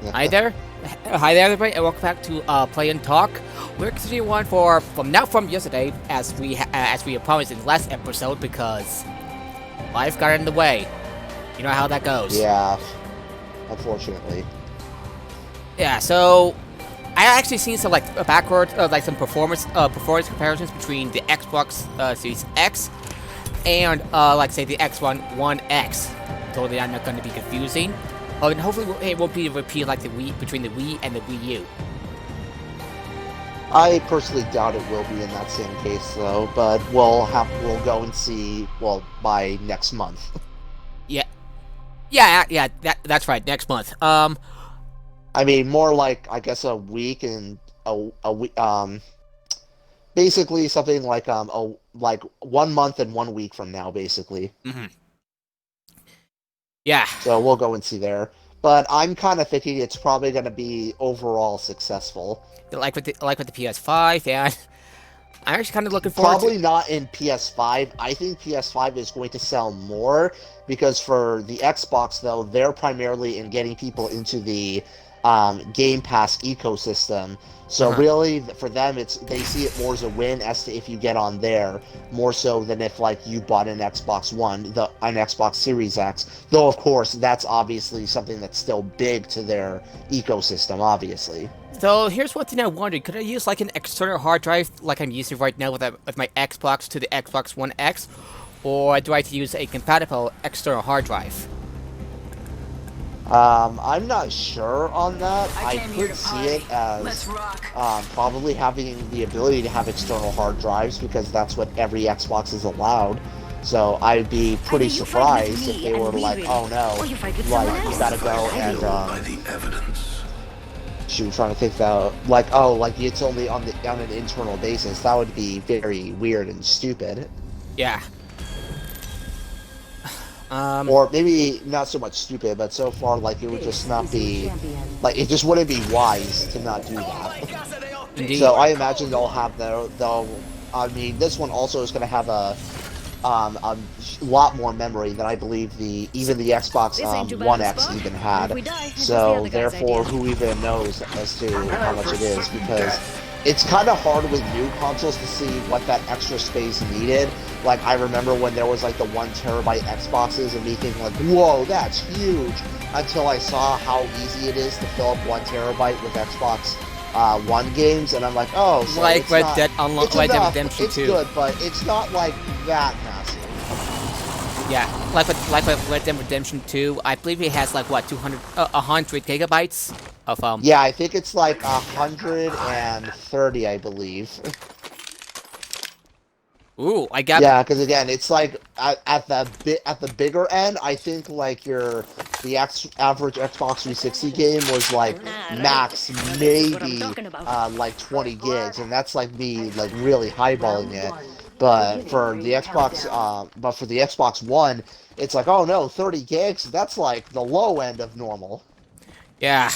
Hi there. Hi there, everybody, and welcome back to Play and Talk. We're continuing on from yesterday, as we promised in the last episode, because life got in the way. You know how that goes. Yeah, unfortunately. Yeah. So I actually seen some some performance comparisons between the Xbox Series X and like say the One X. Totally, I'm not going to be confusing. And hopefully it won't be a repeat like the Wii between the Wii and the Wii U. I personally doubt it will be in that same case, though. But we'll go and see. Well, by next month. Yeah, yeah. That's right. Next month. I mean, more like I guess a week and a week. Basically something like like 1 month and 1 week from now, basically. Mm-hmm. Yeah. So we'll go and see there. But I'm kind of thinking it's probably going to be overall successful. Like with the PS5, and I'm actually kind of looking forward Probably not in PS5. I think PS5 is going to sell more because for the Xbox, though, they're primarily in getting people into the Game Pass ecosystem. So really, for them, they see it more as a win as to if you get on there, more so than if like you bought an Xbox One, an Xbox Series X. Though of course, that's obviously something that's still big to their ecosystem, obviously. So here's one thing I wondered: could I use like an external hard drive, like I'm using right now with my Xbox to the Xbox One X, or do I have to use a compatible external hard drive? I'm not sure on that. I could see it as probably having the ability to have external hard drives because that's what every Xbox is allowed. So I'd be pretty surprised if they were like, "Oh no, like you gotta go and shoot." Trying to think that like, oh, like it's only on an internal basis. That would be very weird and stupid. Yeah. Or maybe not so much stupid, but so far like it would just not be, like it just wouldn't be wise to not do that. Indeed. So I imagine I mean, this one also is going to have a lot more memory than I believe even the Xbox One X even had. So therefore, who even knows as to how much it is, because it's kind of hard with new consoles to see what that extra space needed. Like, I remember when there was, like, the 1 terabyte Xboxes, and me thinking, like, whoa, that's huge, until I saw how easy it is to fill up 1 terabyte with Xbox One games, and I'm like, oh, so like it's Red not, Dead it's Red Dead enough, Redemption it's 2. good, but it's not, like, that massive. Yeah, like with Red Dead Redemption 2, I believe it has, like, what, 100 gigabytes of, Yeah, I think it's, like, 130, I believe. Ooh, I got... Yeah, because again, it's like at the bigger end. I think like the average Xbox 360 game was like max maybe like 20 gigs, and that's like me like really highballing it. But for the Xbox One, it's like, oh no, 30 gigs. That's like the low end of normal. Yeah.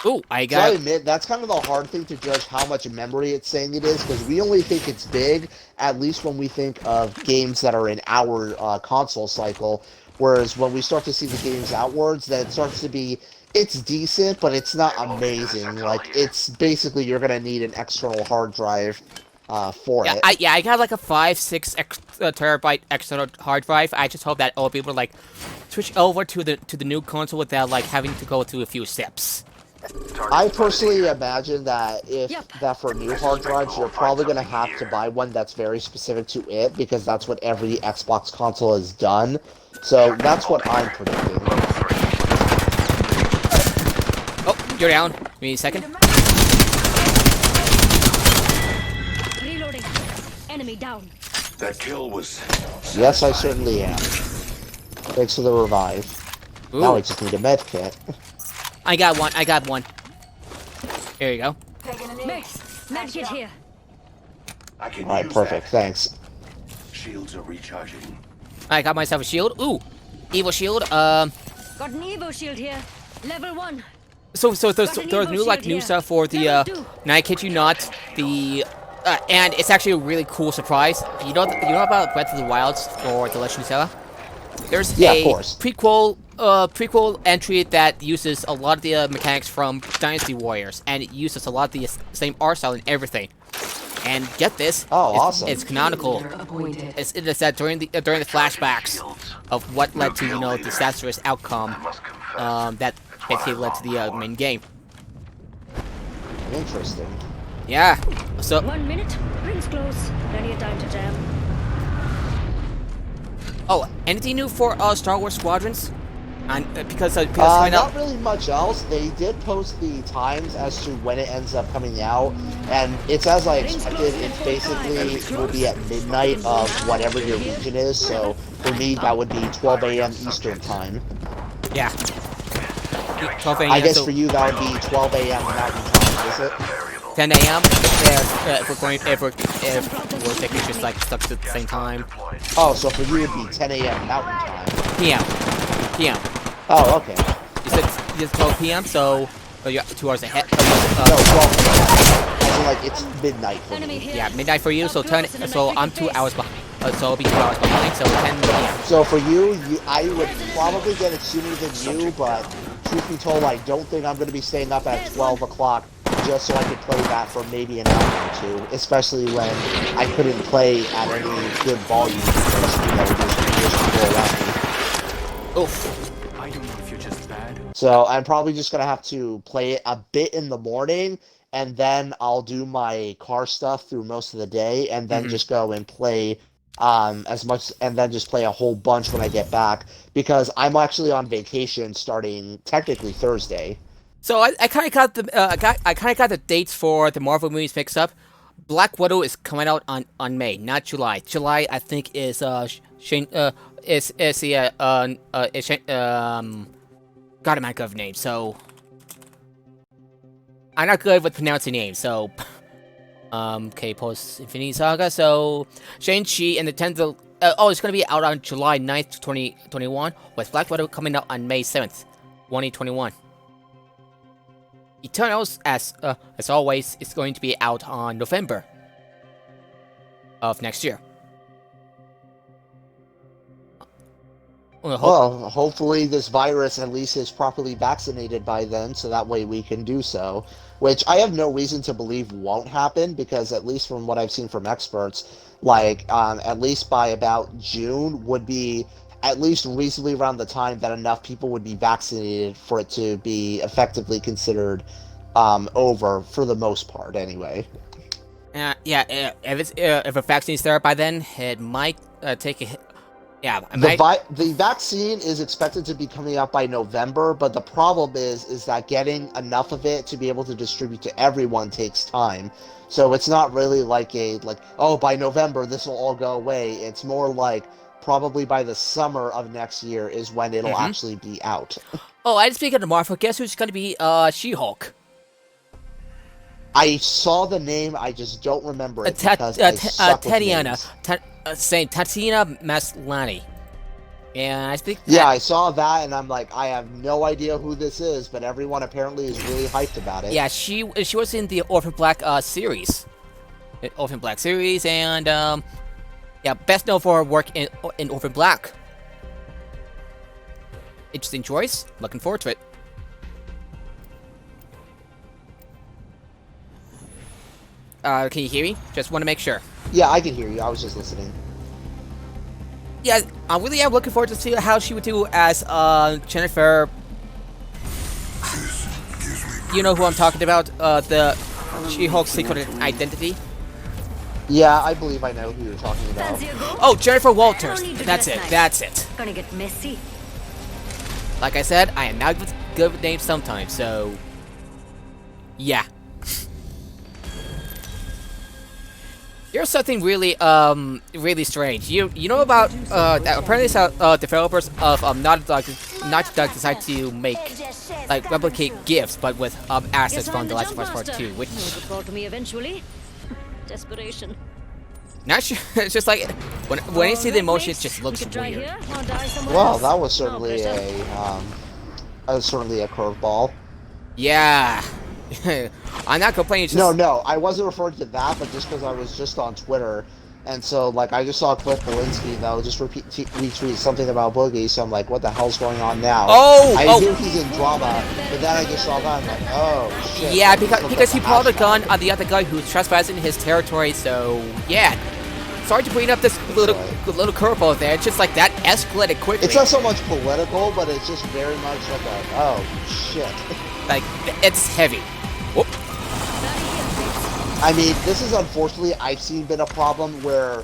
Ooh, So I admit, that's kind of the hard thing to judge how much memory it's saying it is, because we only think it's big, at least when we think of games that are in our console cycle, whereas when we start to see the games outwards, then it starts to be, it's decent, but it's not amazing. Like, it's basically, you're going to need an external hard drive for it. I got like a 5-6 terabyte external hard drive. I just hope that I'll be able to like switch over to the new console without like having to go through a few steps. I personally imagine that for new hard drives, you're probably going to have to buy one that's very specific to it, because that's what every Xbox console has done. So that's what I'm predicting. Oh, you're down. Give me a second. Reloading. Enemy down. That kill was... Yes, I certainly am. Thanks for the revive. Ooh. Now I just need a med kit. I got one. Here you go. Max, medkit here. I can Alright, use perfect, that. thanks. Shields are recharging. I got myself a shield. Ooh, evil shield. Got an Evo shield here. Level 1. So there's new stuff for the and I kid you not, the and it's actually a really cool surprise. You know about Breath of the Wilds for the Legend of Zelda? There's Yeah, a of course. prequel prequel entry that uses a lot of the mechanics from Dynasty Warriors, and it uses a lot of the same art style and everything. And get this, Oh, awesome. it's canonical. It is that during the flashbacks of what led to disastrous outcome, that basically led to the main game. Interesting. Yeah. So 1 minute. Rings close. Plenty of time to jam. oh, anything new for Star Wars Squadrons? And because right now, not really much else. They did post the times as to when it ends up coming out, and it's as I expected. It's basically will be at midnight of whatever your region is. So for me, that would be 12 a.m. Eastern time. yeah. 12 a.m. I guess so for you that would be 12 a.m. Mountain time, is it? 10 a.m. If we're taking just like stuck at the same time. Oh, so for you it'd be 10 a.m. Mountain time. PM. Oh, okay. You said 12 p.m. So you're 2 hours ahead. No, 12 p.m. As in, like, it's midnight for Enemy me. here. Yeah, midnight for you. So 10. Close, and then So I I'm take your 2 hours behind. So I'll be 2 hours behind. So 10 p.m. So for you, I would probably get it sooner than you, but truth be told, I don't think I'm going to be staying up at 12 o'clock just so I could play that for maybe an hour or two, especially when I couldn't play at any good volume because, there's people around me. Oof. I don't know if you're just bad. So I'm probably just going to have to play it a bit in the morning, and then I'll do my car stuff through most of the day, and then just go and play as much, and then just play a whole bunch when I get back, because I'm actually on vacation starting technically Thursday. So I kind of got the I kind of got the dates for the Marvel movies mixed up. Black Widow is coming out on May, not July. July I think is Shane is the God, I'm not good with names, so I'm not good with pronouncing names. So okay, post Infinity Saga. So Shang-Chi and the 10th of, it's gonna be out on July 9th, 2021, with Black Widow coming out on May 7th, 2021. Eternals, as always, is going to be out on November of next year. Well, hopefully this virus at least is properly vaccinated by then, so that way we can do so. Which I have no reason to believe won't happen, because at least from what I've seen from experts, like, at least by about June would be at least reasonably around the time that enough people would be vaccinated for it to be effectively considered over, for the most part, anyway. If a vaccine's there by then, it might take a hit. Yeah, The vaccine is expected to be coming out by November, but the problem is that getting enough of it to be able to distribute to everyone takes time. So it's not really like oh, by November this will all go away. It's more like probably by the summer of next year is when it'll actually be out. Oh, I didn't speak of the Marvel. Guess who's going to be She-Hulk? I saw the name, I just don't remember it because I suck with names. Tatiana Maslany. And I think yeah, I saw that and I'm like, I have no idea who this is, but everyone apparently is really hyped about it. Yeah, she was in the Orphan Black series. Orphan Black series, and yeah, best known for her work in Orphan Black. Interesting choice. Looking forward to it. Can you hear me? Just want to make sure. Yeah, I can hear you. I was just listening. Yeah, I really am looking forward to see how she would do as Jennifer. You know who I'm talking about? The She-Hulk's secret identity. Yeah, I believe I know who you're talking about. Oh, Jennifer Walters. That's it. That's it. Gonna get messy. Like I said, I am not good with names sometimes, so yeah. Here's something really really strange. You know about that apparently developers of Naughty Dog decide to make replicate gifts, but with assets from The Last of Us Part 2, which Brought to me eventually. Desperation. not sure. It's just like when you see the emotion, it just looks weird. Well, that was certainly a curveball. Yeah. I'm not complaining. Just... No, I wasn't referring to that, but just because I was just on Twitter, And so, like, I just saw Cliff Belinsky, though, just retweet something about Boogie, so I'm like, what the hell's going on now? I knew he's in drama, but then I just saw that, I'm like, oh, shit. Yeah, Like, because he pulled a gun hashtag. on the other guy who's trespassing his territory, so, yeah. Sorry to bring up this little curveball there, it's just like that escalated quickly. It's not so much political, but it's just very much like a, oh, shit. Like, it's heavy. Whoop. I mean, this is unfortunately, I've seen been a problem where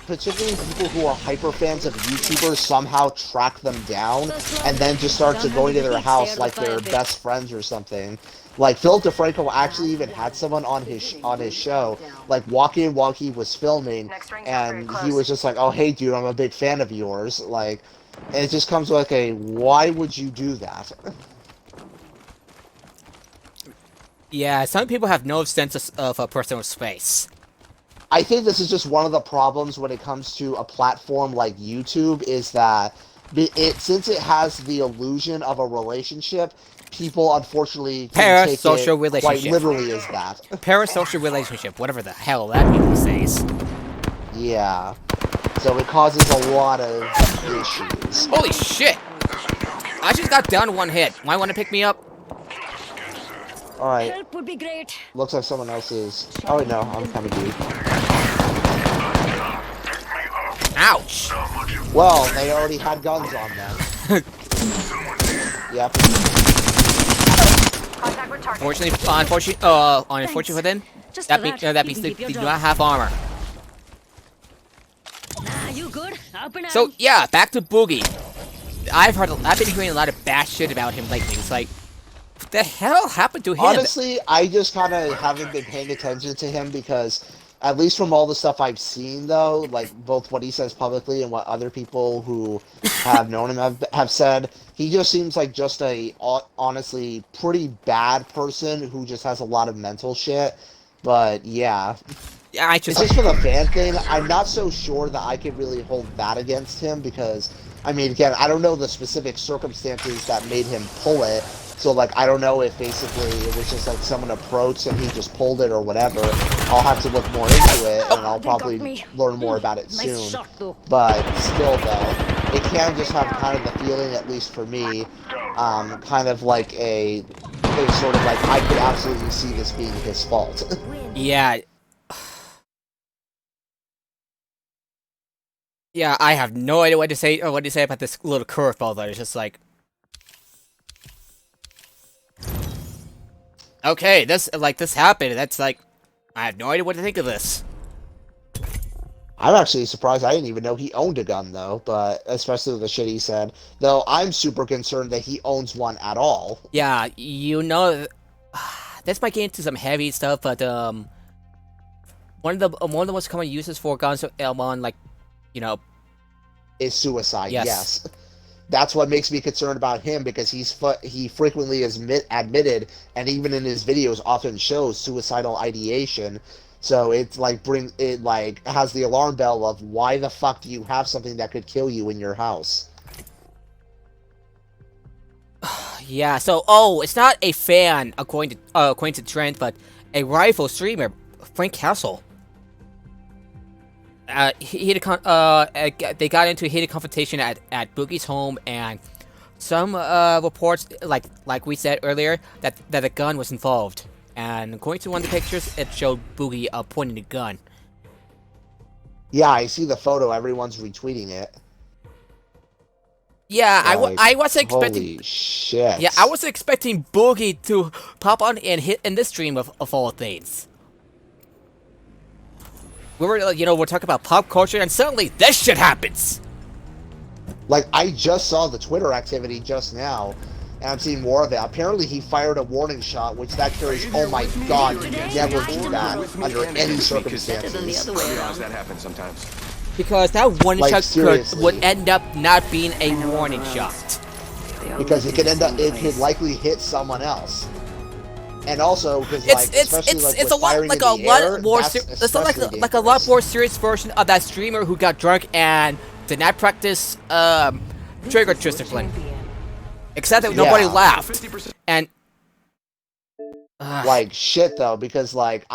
particularly people who are hyper fans of YouTubers somehow track them down and then just start to going to their house like they're best friends or something. Like Phil DeFranco actually even had someone on his show, like walk in while he was filming, and he was just like, "Oh hey dude, I'm a big fan of yours." Like, and it just comes to like a, why would you do that? Yeah, some people have no sense of a personal space. I think this is just one of the problems when it comes to a platform like YouTube, is that since it has the illusion of a relationship, people unfortunately can take Parasocial it quite literally as that. Parasocial relationship, whatever the hell that means these days. Yeah. So it causes a lot of issues. Holy shit! I just got down one hit. Might want to pick me up? Alright. Help would be great. Looks like someone else is. Oh wait, no, I'm coming to you. Ouch! Well, they already had guns on them. Yep. Unfortunately for them, Just that for means that, that you means can they keep your do job. not have armor. Nah, you good? Up and out. So yeah, back to Boogie. I've been hearing a lot of bad shit about him lately. It's like, what the hell happened to him? Honestly, I just kind of haven't been paying attention to him because, at least from all the stuff I've seen, though, like both what he says publicly and what other people who have known him have said, he just seems like just a honestly pretty bad person who just has a lot of mental shit. But yeah, Yeah, it's just for the fan thing. I'm not so sure that I could really hold that against him because, I mean, again, I don't know the specific circumstances that made him pull it. So, like, I don't know if basically it was just like someone approached and he just pulled it or whatever. I'll have to look more into it and I'll probably learn more about it Nice soon. shot, though. But still, though, it can just have kind of the feeling, at least for me, kind of like a sort of like, I could absolutely see this being his fault. Yeah. Yeah, I have no idea what to say about this little curveball though. It's just like, okay, this happened. That's like, I have no idea what to think of this. I'm actually surprised. I didn't even know he owned a gun, though, but especially with the shit he said. Though I'm super concerned that he owns one at all. Yeah, you know, this might get into some heavy stuff, but one of the most common uses for guns on, like, you know, Is suicide, Yes. yes. That's what makes me concerned about him, because he frequently has admitted, and even in his videos often shows suicidal ideation. So it's like has the alarm bell of, why the fuck do you have something that could kill you in your house? yeah. So, it's not a fan according to Trent, but a rifle streamer, Frank Castle. They got into a heated confrontation at Boogie's home, and some reports, like we said earlier, that a gun was involved. And according to one of the pictures, it showed Boogie pointing the gun. Yeah, I see the photo. Everyone's retweeting it. Yeah, Like, I wasn't expecting. Holy shit. Yeah, I wasn't expecting Boogie to pop on and hit in this stream of all things. We're talking about pop culture, and suddenly this shit happens. Like, I just saw the Twitter activity just now, and I'm seeing more of it. Apparently, he fired a warning shot, which that carries, oh my god, you never do that under any circumstances. Other way around. That happens sometimes. Because that one Like, shot seriously. would end up not being a warning shot. Because it could likely hit someone else. And also, because It's a lot like a lot more. It's like a lot more serious version of that streamer who got drunk and did not practice trigger discipline. Except that nobody laughed. And like shit though, because like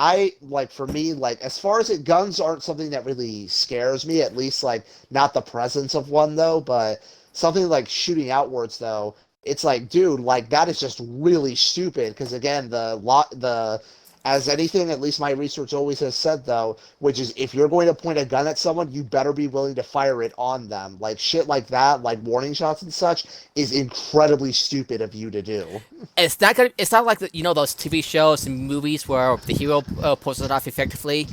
for me, like as far as guns aren't something that really scares me, at least like not the presence of one though, but something like shooting outwards though, it's like, dude, like that is just really stupid, because again, the as anything, at least my research always has said though, which is if you're going to point a gun at someone, you better be willing to fire it on them. Like shit like that, like warning shots and such, is incredibly stupid of you to do. It's not gonna. It's not like those TV shows and movies where the hero pulls it off effectively.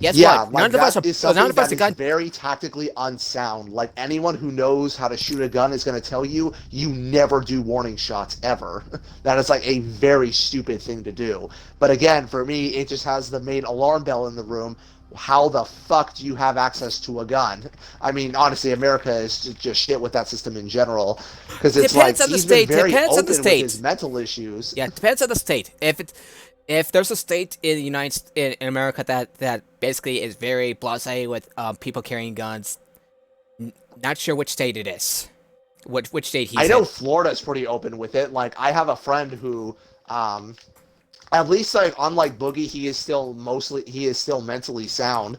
Guess Yeah, what? like that is something None of us that are is gun. very tactically unsound. Like anyone who knows how to shoot a gun is going to tell you, you never do warning shots ever. That is like a very stupid thing to do. But again, for me, it just has the main alarm bell in the room. How the fuck do you have access to a gun? I mean, honestly, America is just shit with that system in general, because it's like Depends on the he's been state. very Depends on open the with state. his mental issues. Yeah, it depends on the state. If there's a state in the in America that basically is very blasé with people carrying guns, not sure which state it is. Which state he's I know in. Florida's pretty open with it. Like I have a friend who, at least like unlike Boogie, he is still mentally sound,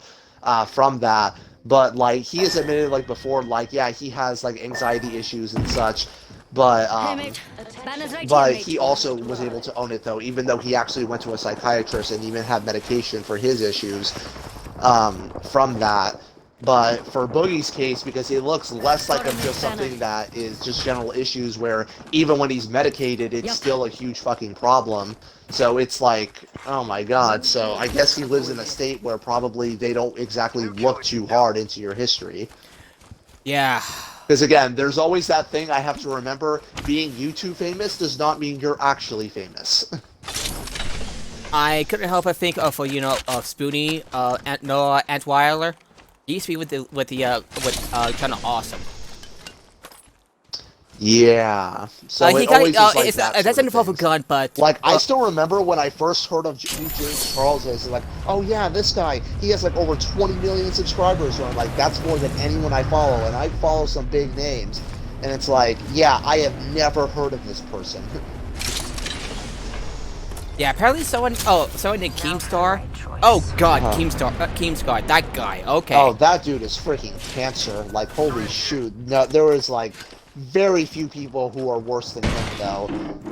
from that. But like he has admitted like before, like yeah, he has like anxiety issues and such. But Hey, mate. Banner's right but here, mate. he also was able to own it though, even though he actually went to a psychiatrist and even had medication for his issues, from that. But for Boogie's case, because it looks less like just something that is just general issues where even when he's medicated, it's still a huge fucking problem. So it's like, oh my god. So I guess he lives in a state where probably they don't exactly look too hard into your history. Yeah. Because again, there's always that thing I have to remember, being YouTube famous does not mean you're actually famous. I couldn't help but think of Spoonie, Noah Antweiler. He used to be with kind of awesome. Yeah. So He it got always is like it that doesn't involve a things. gun, but Like, I still remember when I first heard of who James Charles is, like, oh yeah, this guy, he has like over 20 million subscribers, or I'm like, that's more than anyone I follow, and I follow some big names. And it's like, yeah, I have never heard of this person. yeah, apparently someone named Keemstar. Oh god, Keemstar, that guy. Okay. Oh, that dude is freaking cancer. Like, holy shoot. No, there was like very few people who are worse than him, though.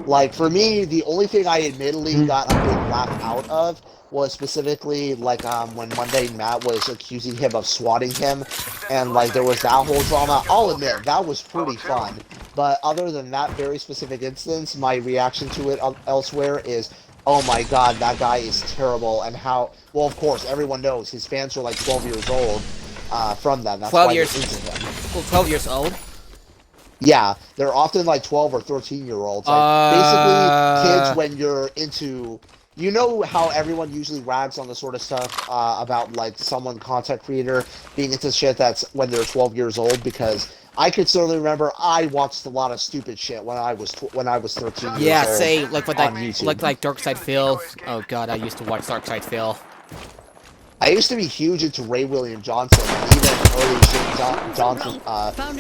Like, for me, the only thing I admittedly got a big laugh out of was specifically, like, when Monday Matt was accusing him of swatting him, and, like, there was that whole drama. I'll admit, that was pretty fun. But other than that very specific instance, my reaction to it elsewhere is, oh my god, that guy is terrible, and how, well, of course, everyone knows his fans are, like, 12 years old, from that. That's 12 why years. they're into him. Well, 12 years old. Yeah, they're often like 12 or 13-year-olds. Like, basically, kids when you're into... You know how everyone usually rags on the sort of stuff about, like, someone, content creator, being into shit that's when they're 12 years old? Because I could certainly remember I watched a lot of stupid shit when I was 13 years Yeah, old. say, like, with on like, YouTube. like Darkside Phil. Oh god, I used to watch Darkside Phil. I used to be huge into Ray William Johnson, and even early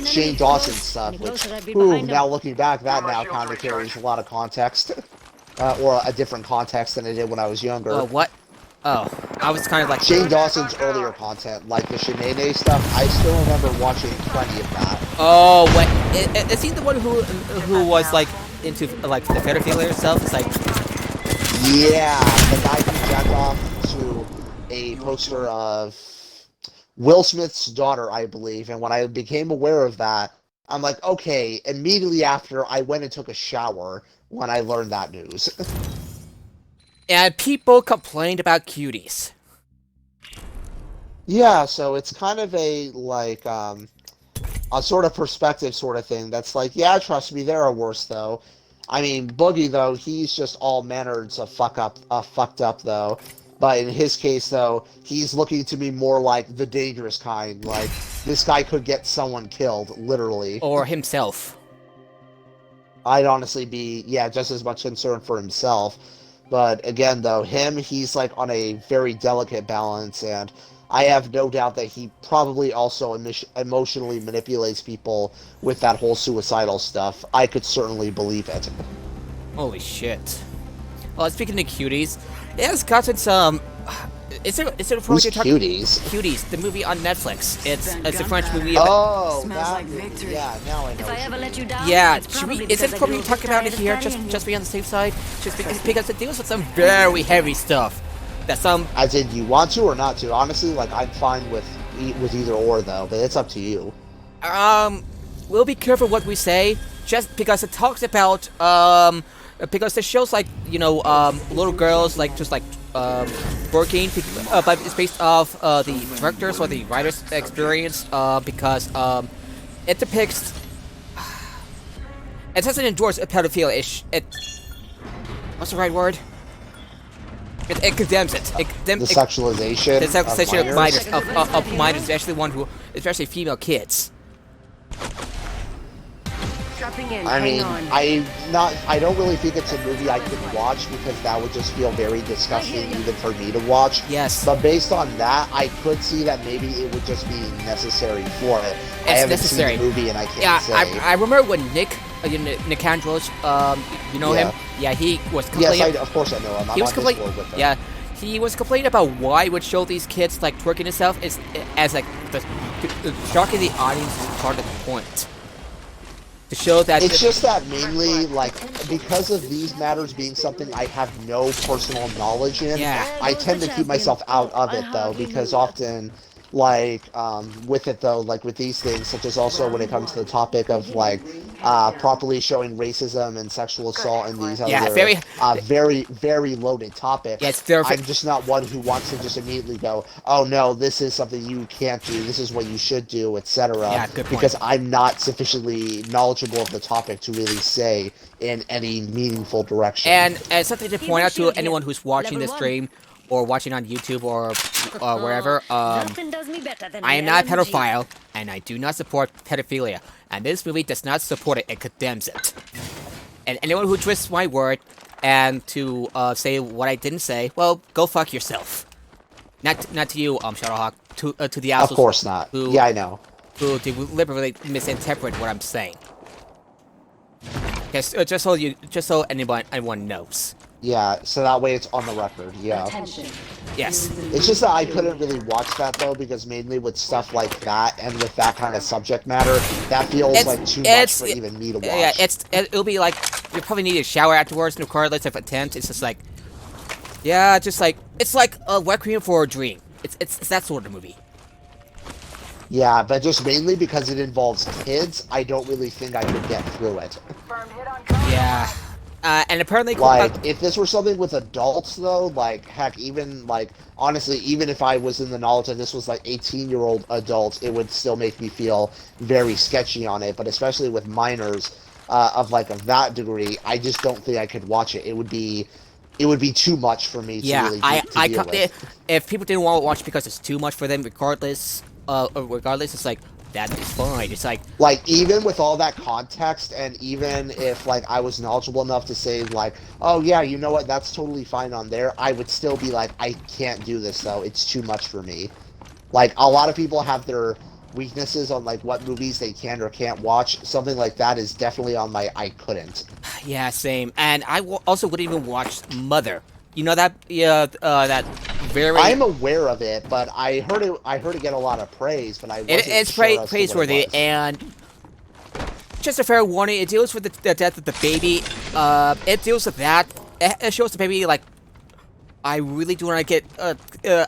Shane Dawson stuff, which, now looking back, that now kind of carries a lot of context. Or a different context than it did when I was younger. Oh, what? Oh, I was kind of like... Shane Dawson's earlier content, like the Shanae stuff, I still remember watching plenty of that. Oh, wait, is he the one who was, like, into, like, the pedophilia stuff? It's like... Yeah, the guy who jacked off to a poster of Will Smith's daughter, I believe, and when I became aware of that, I'm like, okay, immediately after, I went and took a shower when I learned that news. And people complained about cuties. Yeah, so it's kind of a, like, a sort of perspective sort of thing that's like, yeah, trust me, there are worse, though. I mean, Boogie, though, he's just all manners of fucked up, though. But in his case, though, he's looking to be more like the dangerous kind. Like, this guy could get someone killed, literally. Or himself. I'd honestly be, yeah, just as much concerned for himself. But again, though, he's like on a very delicate balance, and I have no doubt that he probably also emotionally manipulates people with that whole suicidal stuff. I could certainly believe it. Holy shit. speaking of cuties, it has gotten some. Is it Who's Cuties? Cuties, the movie on Netflix. It's a French movie. Oh, Smells that like movie. victory. Yeah, now I know. If I ever let you down, Yeah, it's should we? probably Is it because I probably grew talk about it tired here, of standing just be on the safe side, because it deals with some very heavy stuff. That some. As in, you want to or not to? Honestly, like I'm fine with either or though, but it's up to you. We'll be careful what we say, just because it talks about because it shows like little girls like just like working, but it's based off the director's or the writer's experience because it depicts. It doesn't endorse a pedophilia. What's the right word? It condemns it. The sexualization. The sexualization of minors, of minors, especially female kids. Dropping in. I mean, hang on. I don't really think it's a movie I could watch because that would just feel very disgusting even for me to watch. Yes. But based on that, I could see that maybe it would just be necessary for it. I haven't necessary. seen the movie and I can't say. I remember when Nick Andros, you know him? Yeah, he was complaining. Yes, of course I know him. He was complaining. Yeah, he was complaining about why it would show these kids like twerking himself as like the shocking the audience is part of the point. To show that it's just that mainly like because of these matters being something I have no personal knowledge in. Yeah. I tend to keep myself out of it though because often like with it though, like with these things, such as also when it comes to the topic of like properly showing racism and sexual assault and these other very loaded topics. Yes, I'm just not one who wants to just immediately go, oh no, this is something you can't do, this is what you should do, etc. Yeah, good point. Because I'm not sufficiently knowledgeable of the topic to really say in any meaningful direction. And something to point out to anyone who's watching this stream or watching on YouTube or wherever, Nothing does me better than I am not a LMG. pedophile, and I do not support pedophilia. And this movie does not support it, it condemns it. And anyone who twists my word and to say what I didn't say, well, go fuck yourself. Not to you, Shadowhawk, to the assholes. Of course not. Yeah, I know. Who deliberately misinterpret what I'm saying. Just so anyone knows. Yeah, so that way it's on the record, yeah. Yes. It's just that I couldn't really watch that, though, because mainly with stuff like that and with that kind of subject matter, that feels like too much for even me to watch. Yeah, it'll be like, you probably need a shower afterwards, regardless of intent. It's just like, yeah, just like, it's like a Requiem for a Dream. It's that sort of movie. Yeah, but just mainly because it involves kids, I don't really think I could get through it. Yeah. And apparently... Like, if this were something with adults, though, like, heck, even, like, honestly, even if I was in the knowledge that this was, like, 18-year-old adults, it would still make me feel very sketchy on it, but especially with minors of that degree, I just don't think I could watch it. It would be too much for me to really deal with. If people didn't want to watch it because it's too much for them, regardless, it's like, that is fine. It's like even with all that context, and even if like I was knowledgeable enough to say like, oh yeah, you know what, that's totally fine on there, I would still be like, I can't do this though. It's too much for me. Like a lot of people have their weaknesses on like what movies they can or can't watch. Something like that is definitely on my I couldn't. Yeah, same. And I also wouldn't even watch Mother. You know that that very. I'm aware of it, but I heard it get a lot of praise, but I wasn't it's sure praiseworthy, and just a fair warning. It deals with the death of the baby. It deals with that. It shows the baby like, I really do want to get.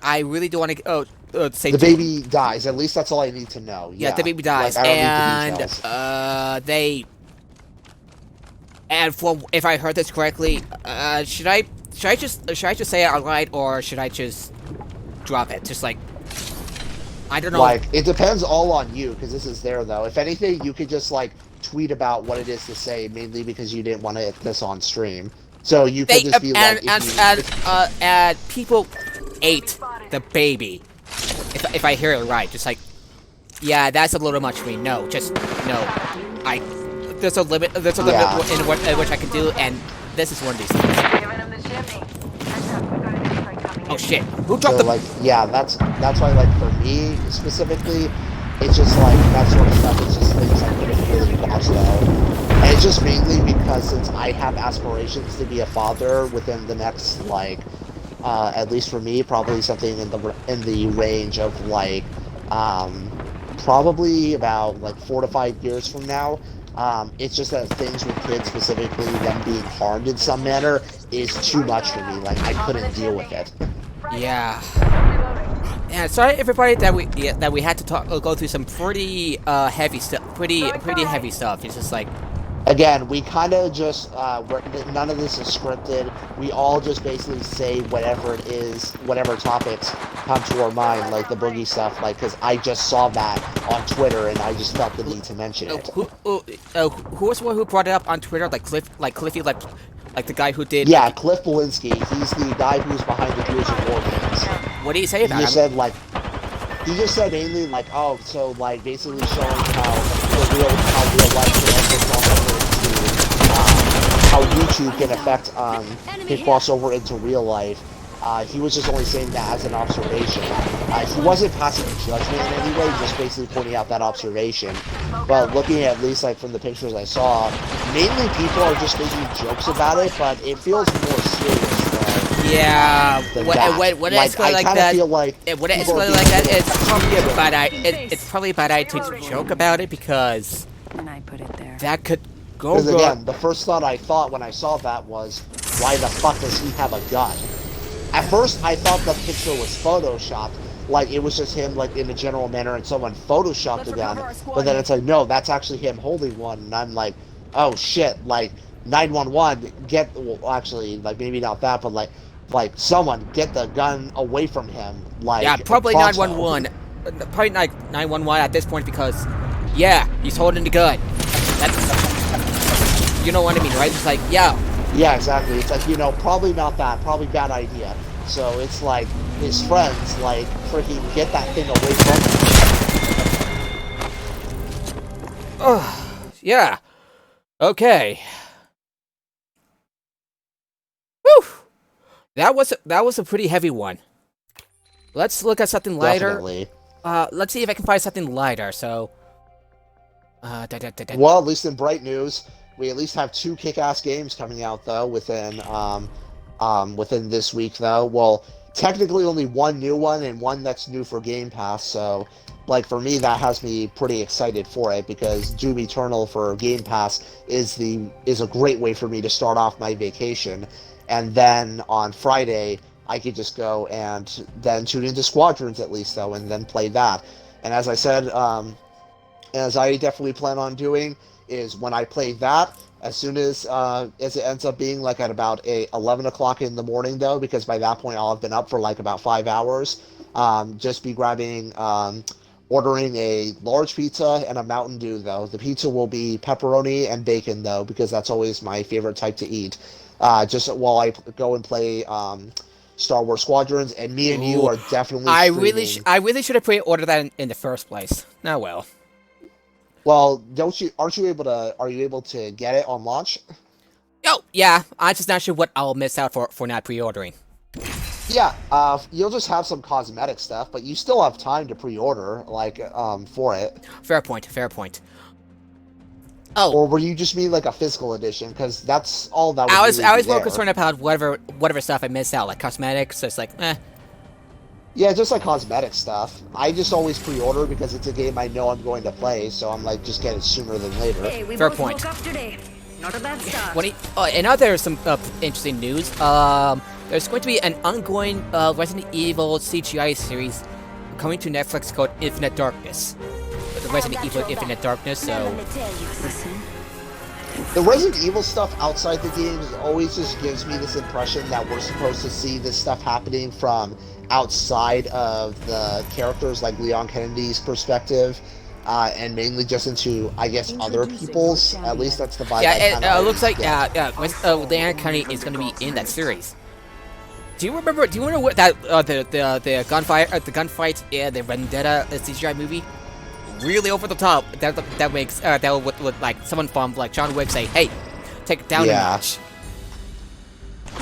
I really do want to say the baby dies. At least that's all I need to know. Yeah, the baby dies, like, I don't need the details. They. And if I heard this correctly, should I just say it outright, or should I just drop it? Just like, I don't know. Like, it depends all on you, because this is there though. If anything, you could just like tweet about what it is to say, mainly because you didn't want to hit this on stream. So you could just be like, and people ate the baby. If I hear it right, just like, yeah, that's a little much for me. No, just no. There's a limit. There's a limit in which I can do, and this is one of these things. Oh shit! Who dropped the? Like, yeah, that's why, like, for me specifically, it's just like that sort of stuff. It's just things I couldn't really watch though. And it's just mainly because since I have aspirations to be a father within the next like, at least for me, probably something in the range of like, probably about like 4 to 5 years from now. It's just that things with kids, specifically them being harmed in some manner, is too much for me. Like I couldn't deal with it. Yeah. Yeah, sorry everybody that we had to go through some pretty heavy stuff, pretty heavy stuff. It's just like, Again, we kind of just, none of this is scripted. We all just basically say whatever it is, whatever topics come to our mind, like the boogie stuff, like, because I just saw that on Twitter and I just felt the need to mention it. who was the one who brought it up on Twitter? Like Cliffy, like the guy who did. Yeah, Like, Cliff Belinsky, he's the guy who's behind the Gears of War games. what did he say He about just him? said, like, he just said mainly, like, oh, so, like, basically showing how real life can also cross over into, how YouTube can affect, can cross over into real life. He was just only saying that as an observation. He wasn't passing judgment in any way, just basically pointing out that observation. But looking at least, like, from the pictures I saw, mainly people are just making jokes about it, but it feels more serious. Yeah, than when that. it escalates like I that, feel like when it people are escalates like that, being- it's probably a bad idea. It's probably a bad idea to joke about it because And I put it there. that could go Because wrong. again, the first thought I thought when I saw that was, why the fuck does he have a gun? At first, I thought the picture was photoshopped, like it was just him, like in a general manner, and someone photoshopped the gun. But then it's like, no, that's actually him holding one, and I'm like, oh shit, like 911, well, actually, like maybe not that, but like someone get the gun away from him, like Yeah, probably pronto. 911. Probably like 911 at this point because, yeah, he's holding the gun. That's, you know what I mean, right? It's like, yeah. Yeah, exactly. It's like, you know, probably not that, probably bad idea. So it's like his friends, like, freaking get that thing away from him. Yeah. Okay. Whew. That was a pretty heavy one. Let's look at something lighter. Definitely. Let's see if I can find something lighter. So, Well, at least in bright news, we at least have 2 kick-ass games coming out though within this week though. Well, technically only 1 new one and 1 that's new for Game Pass. So, like for me, that has me pretty excited for it because Doom Eternal for Game Pass is a great way for me to start off my vacation, and then on Friday I could just go and then tune into Squadrons at least though, and then play that. And as I said, as I definitely plan on doing, is when I play that, as soon as it ends up being like at about 11 o'clock in the morning though, because by that point I'll have been up for like about 5 hours, just be grabbing, ordering a large pizza and a Mountain Dew though. The pizza will be pepperoni and bacon though, because that's always my favorite type to eat. Just while I go and play Star Wars Squadrons, and me and you are definitely I streaming. really should have pre-ordered that in the first place. Now, well. Well, are you able to get it on launch? Oh, yeah. I'm just not sure what I'll miss out for not pre-ordering. Yeah, you'll just have some cosmetic stuff, but you still have time to pre-order, like, for it. Fair point. Fair point. Oh, Or were you just mean like a physical edition? Because that's all that. I really was be more there. concerned about whatever stuff I missed out, like cosmetics. So it's like, eh. Yeah, just like cosmetic stuff. I just always pre-order because it's a game I know I'm going to play, so I'm like, just get it sooner than later. Hey, we Fair both point. woke up today. Not a bad start. And now there's some interesting news. There's going to be an ongoing Resident Evil CGI series coming to Netflix called Infinite Darkness. The Resident Evil Infinite Darkness. So The Resident Evil stuff outside the games always just gives me this impression that we're supposed to see this stuff happening from outside of the characters, like Leon Kennedy's perspective, and mainly just into, I guess, other people's. At least that's the vibe. yeah, it looks like Leon Kennedy is going to be in that series. Do you remember what that the gunfight in the Vendetta CGI movie? Really over the top. That makes that would like someone from like John Wick say, "Hey, take it down a notch."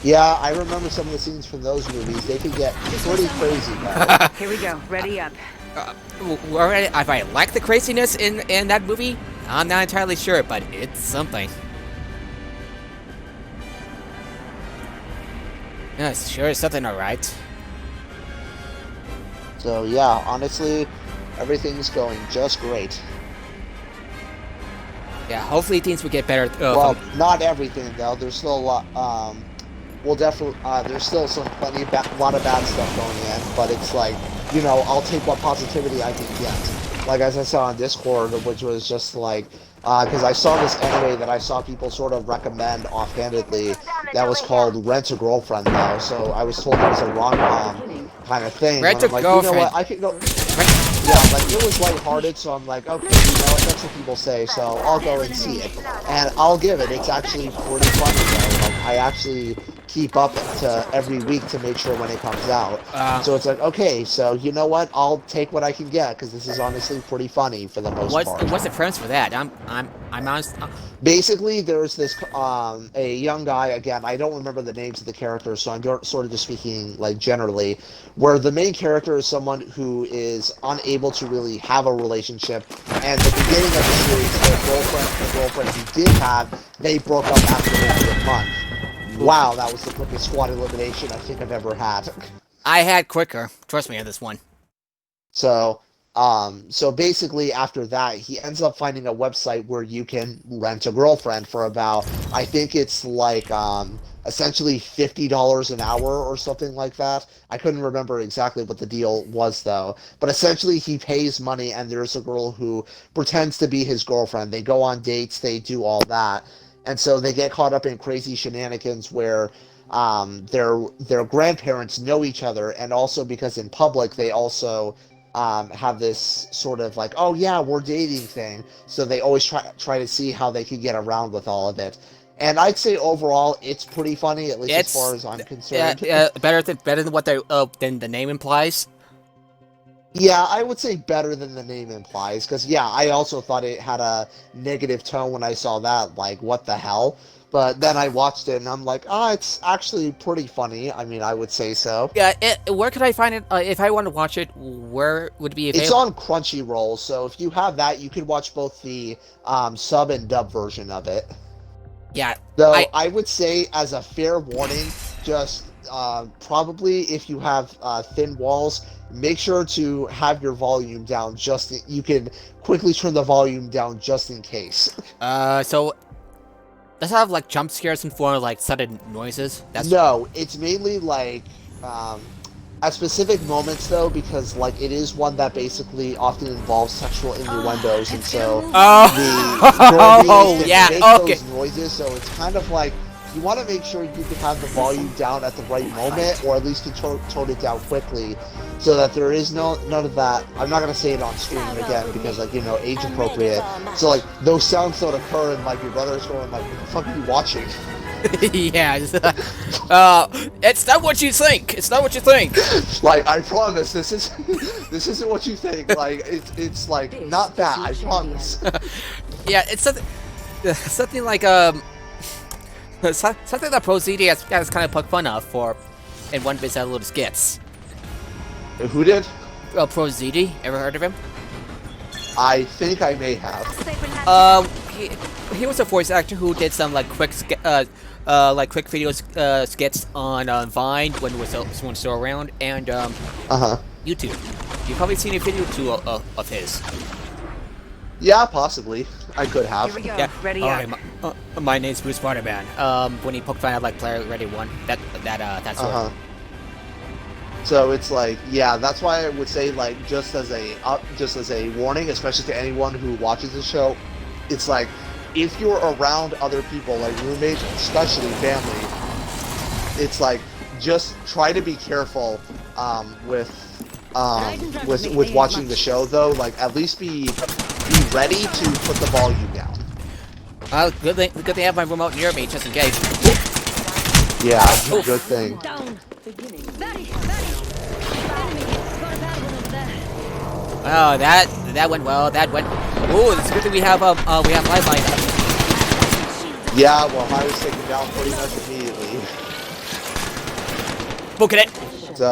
Yeah, I remember some of the scenes from those movies. They could get pretty crazy. Though. Here we go. Ready up. if I like the craziness in that movie, I'm not entirely sure, but it's something. Yeah, sure is something, alright. So yeah, honestly, everything's going just great. Yeah, hopefully things will get better. Well, not everything though. There's still a lot. We'll definitely. There's still lot of bad stuff going in, but it's like, you know, I'll take what positivity I can get. Like as I saw on Discord, which was just like, because I saw this anime that I saw people sort of recommend offhandedly, that was called Rent a Girlfriend though. So I was told it was a rom-com kind of thing. Rent and a I'm like, Girlfriend. You know what? I could go. Yeah, like it was lighthearted, so I'm like, okay, you know, that's what people say, so I'll go and see it, and I'll give it. It's actually pretty funny though. Like I actually keep up to every week to make sure when it comes out. So it's like, okay, so you know what? I'll take what I can get because this is honestly pretty funny for the most part. What's the premise for that? I'm honest. Basically, there's this a young guy. Again, I don't remember the names of the characters, so I'm sort of just speaking like generally. Where the main character is someone who is unable to really have a relationship, and the beginning of the series, the girlfriend he did have, they broke up after only a month. Wow, that was the quickest squad elimination I think I've ever had. I had quicker. Trust me on this one. So basically after that, he ends up finding a website where you can rent a girlfriend for about, I think it's like, essentially $50 an hour or something like that. I couldn't remember exactly what the deal was though, but essentially he pays money and there's a girl who pretends to be his girlfriend. They go on dates, they do all that. And so they get caught up in crazy shenanigans where their grandparents know each other, and also because in public they also have this sort of like, oh yeah, we're dating thing. So they always try to see how they can get around with all of it. And I'd say overall it's pretty funny, at least as far as I'm concerned. Better than what than the name implies. Yeah, I would say better than the name implies, because, yeah, I also thought it had a negative tone when I saw that, like, what the hell? But then I watched it, and I'm like, it's actually pretty funny. I mean, I would say so. Yeah, where could I find it? If I want to watch it, where would it be available? It's on Crunchyroll, so if you have that, you could watch both the sub and dub version of it. Yeah. Though, I would say, as a fair warning, just probably if you have thin walls, make sure to have your volume down. You can quickly turn the volume down just in case. So does it have like jump scares and form like sudden noises? No, it's mainly like at specific moments though, because like it is one that basically often involves sexual innuendos, and so those noises. So it's kind of like, you want to make sure you can have the volume down at the right moment, or at least can tone it down quickly, so that there is none of that. I'm not going to say it on stream again because, like, you know, age appropriate. So, like, those sounds don't occur and, like, your brother's going, like, what the fuck are you watching? Yeah, it's not what you think. It's not what you think. Like, I promise, this isn't what you think. Like, it's like, not that, I promise. Yeah, it's something like, something that ProZD has kind of poked fun of in one of his little skits. Who did? ProZD. Ever heard of him? I think I may have. He was a voice actor who did some like quick video skits on Vine when it was still around, and YouTube. You've probably seen a video or two of his. Yeah, possibly. I could have. Here we go. Yeah. Ready Alright, up. my name's Bruce Spider-Man. When he poked fun at like Player Ready 1, that sort. So it's like, yeah, that's why I would say, like, just as a warning, especially to anyone who watches the show, it's like, if you're around other people, like roommates, especially family, it's like, just try to be careful with watching the show, though. Like, at least be ready to put the volume down. Good thing I have my remote near me, just in case. Yeah, good thing. Oh, that went well. That went. Ooh, it's good that we have lifeline. Yeah, well, I was taken down pretty much immediately. Book it. So,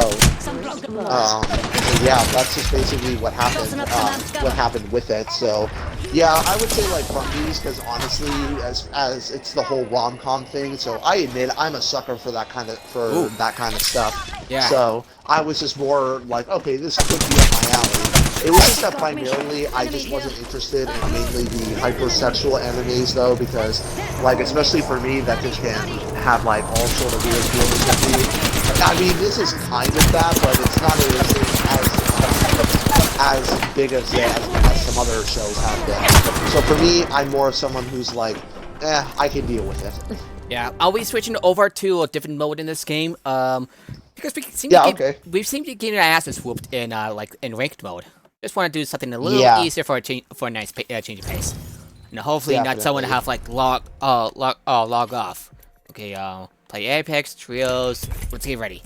yeah, that's just basically what happened with it. So, yeah, I would say like from these, because honestly, as it's the whole rom-com thing. So I admit I'm a sucker for that kind of stuff. Yeah. So I was just more like, okay, this could be up my alley. It was just that primarily I just wasn't interested in mainly the hypersexual animes though, because like especially for me that just can have like all sort of weird feelings with me. I mean this is kind of that, but it's not as big as some other shows have been. So for me, I'm more someone who's like, I can deal with it. Yeah, I'll be switching over to a different mode in this game. Because we seem to be getting our asses whooped in in ranked mode. Just want to do something a little easier for a nice change of pace, and hopefully not someone to have like log off. Okay, play Apex Trios. Let's get ready.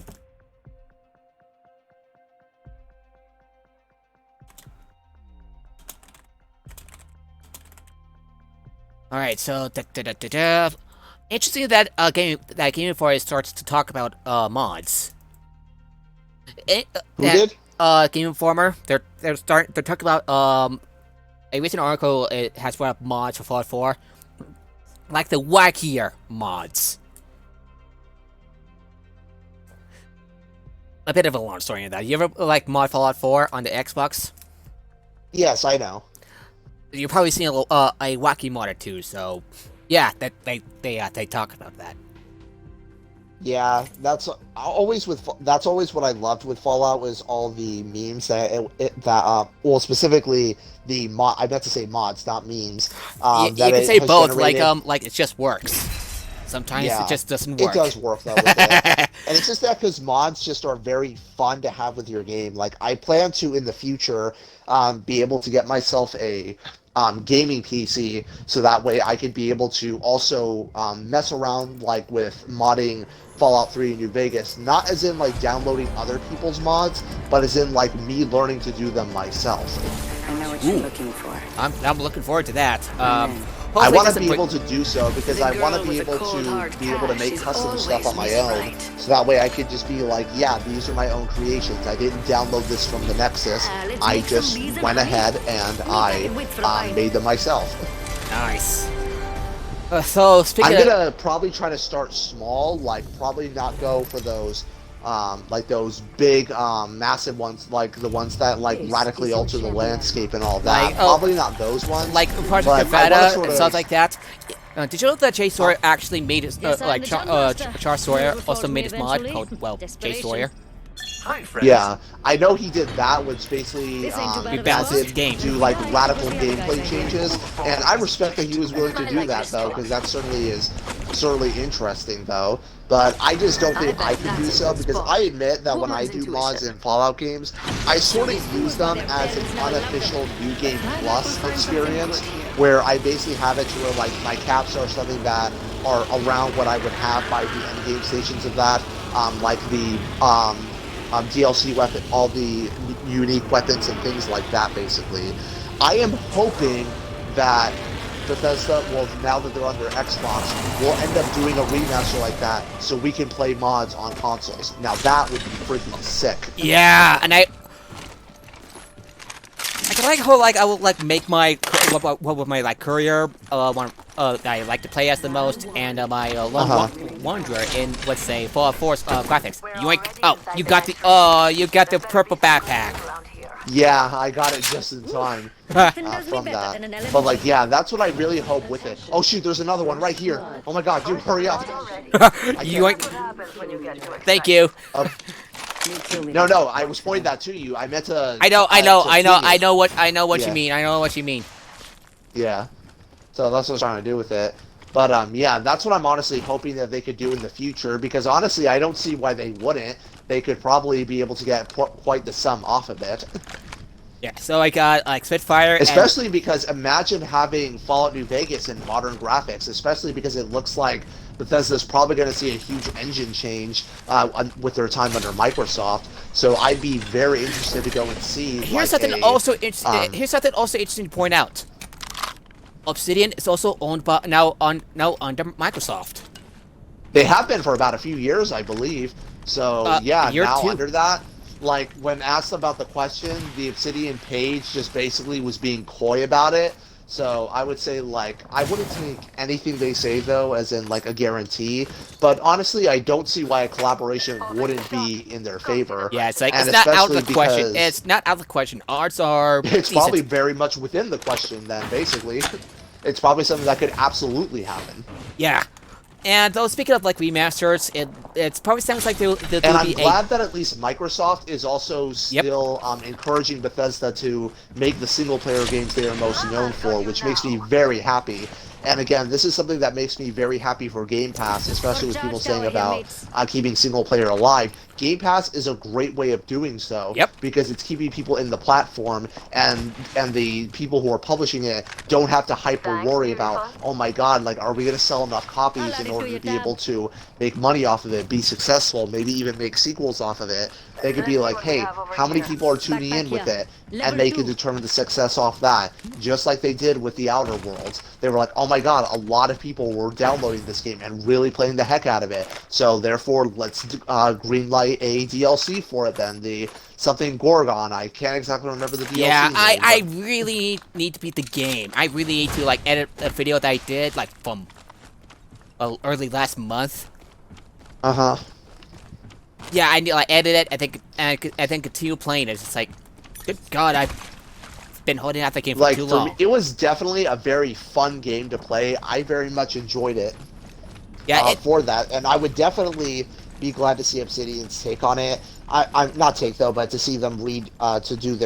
All right, so interesting that Game for starts to talk about mods. Who did? Game Informer. They're talking about a recent article. It has brought up mods for Fallout 4, like the wackier mods. A bit of a long story in that. You ever like mod Fallout 4 on the Xbox? Yes, I know. You're probably seeing a wacky mod or two. So, yeah, they talk about that. Yeah, that's always what I loved with Fallout was all the memes well specifically the mod. I meant to say mods, not memes. You can say both, generated. Like it just works. Sometimes it just doesn't work. It does work though, with it. And it's just that because mods just are very fun to have with your game. Like I plan to in the future be able to get myself a gaming PC, so that way I could be able to also mess around like with modding Fallout 3 New Vegas, not as in like downloading other people's mods, but as in like me learning to do them myself. I know what you're looking for. I'm looking forward to that. I want to be able to do so because I want to be able to make custom stuff on my own, so that way I could just be like, yeah, these are my own creations. I didn't download this from the Nexus. I just went ahead and I made them myself. Nice. So speaking, I'm gonna probably try to start small, like probably not go for those. Like those big, massive ones, like the ones that like radically alter the landscape and all that. Probably not those ones. Like Project Nevada and stuff like that. Did you know that Jay Sawyer actually made his, Char Sawyer also made his mod called, Jay Sawyer? Hi, friends. Yeah, I know he did that, which basically balances the game. do like radical gameplay changes, and I respect that he was willing to do that though, because that certainly interesting though. But I just don't think I can do so, because I admit that when I do mods in Fallout games, I sort of use them as an unofficial New Game Plus experience, where I basically have it to where like my caps are something that are around what I would have by the end game stations of that, like the DLC weapon, all the unique weapons and things like that, basically. I am hoping that Bethesda, well, now that they're under Xbox, will end up doing a remaster like that so we can play mods on consoles. Now that would be freaking sick. Yeah, and I can like how like I will like make my what with my like courier one that I like to play as the most, and my wanderer in, let's say, Fallout 4's graphics. You got the purple backpack. Yeah, I got it just in time from that. But like, yeah, that's what I really hope with it. Oh shoot, there's another one right here. Oh my god, dude, hurry up. Thank you. No, I was pointing that to you. I meant to. I know what you mean. I know what you mean. Yeah. So that's what I was trying to do with it. But yeah, that's what I'm honestly hoping that they could do in the future, because honestly, I don't see why they wouldn't. They could probably be able to get quite the sum off of it. Yeah, so I got like Spitfire, especially because imagine having Fallout New Vegas in modern graphics, especially because it looks like Bethesda's probably going to see a huge engine change with their time under Microsoft. So I'd be very interested to go and see. Here's something also interesting to point out. Obsidian is also owned by now under Microsoft. They have been for about a few years, I believe. So yeah, year now 2. under that, like when asked about the question, the Obsidian page just basically was being coy about it. So I would say like I wouldn't take anything they say though as in like a guarantee. But honestly, I don't see why a collaboration wouldn't be in their favor. Yeah, it's like And it's not out of especially the question. because It's not out of the question. Odds are it's decent. probably very much within the question then, basically. It's probably something that could absolutely happen. Yeah. And though speaking of like remasters, it probably sounds like there'll And be I'm glad that at least Microsoft is also Yep. still encouraging Bethesda to make the single-player games they are most known for, which makes me very happy. And again, this is something that makes me very happy for Game Pass, especially with people saying about keeping single-player alive. Game Pass is a great way of doing so, Yep. because it's keeping people in the platform, and the people who are publishing it don't have to hyper worry about, oh my god, like, are we going to sell enough copies in order to be able to make money off of it, be successful, maybe even make sequels off of it. They could be like, hey, how many people are tuning in with it? And they could determine the success off that, just like they did with The Outer Worlds. They were like, oh my god, a lot of people were downloading this game and really playing the heck out of it. So therefore, let's greenlight a DLC for it then. Something Gorgon. I can't exactly remember the DLC Yeah, name, I really need to beat the game. I really need to like edit a video that I did like from early last month. Uh-huh. Yeah, I need like edit it. I think continue playing it. It's just like, good God, I've been holding out the game for Like, too for long. me, it was definitely a very fun game to play. I very much enjoyed it. Yeah, For that, and I would definitely be glad to see Obsidian's take on it. I'm not take though, but to see them redo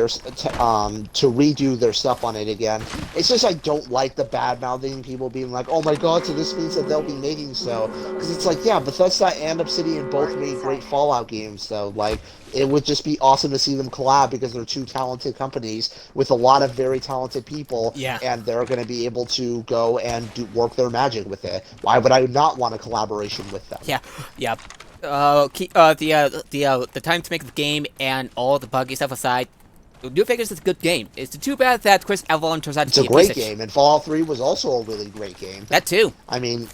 their stuff on it again. It's just I don't like the bad mouthing people being like, oh my god, so this means that they'll be making so, because it's like, yeah, Bethesda and Obsidian both made great Fallout games, so like it would just be awesome to see them collab because they're two talented companies with a lot of very talented people. Yeah. And they're going to be able to go and work their magic with it. Why would I not want a collaboration with them? yeah. The time to make the game and all the buggy stuff aside, New Vegas is a good game. It's too bad that Chris Avalon turns out to It's a be great piece of game, and Fallout 3 was also a really great game. That too. I mean,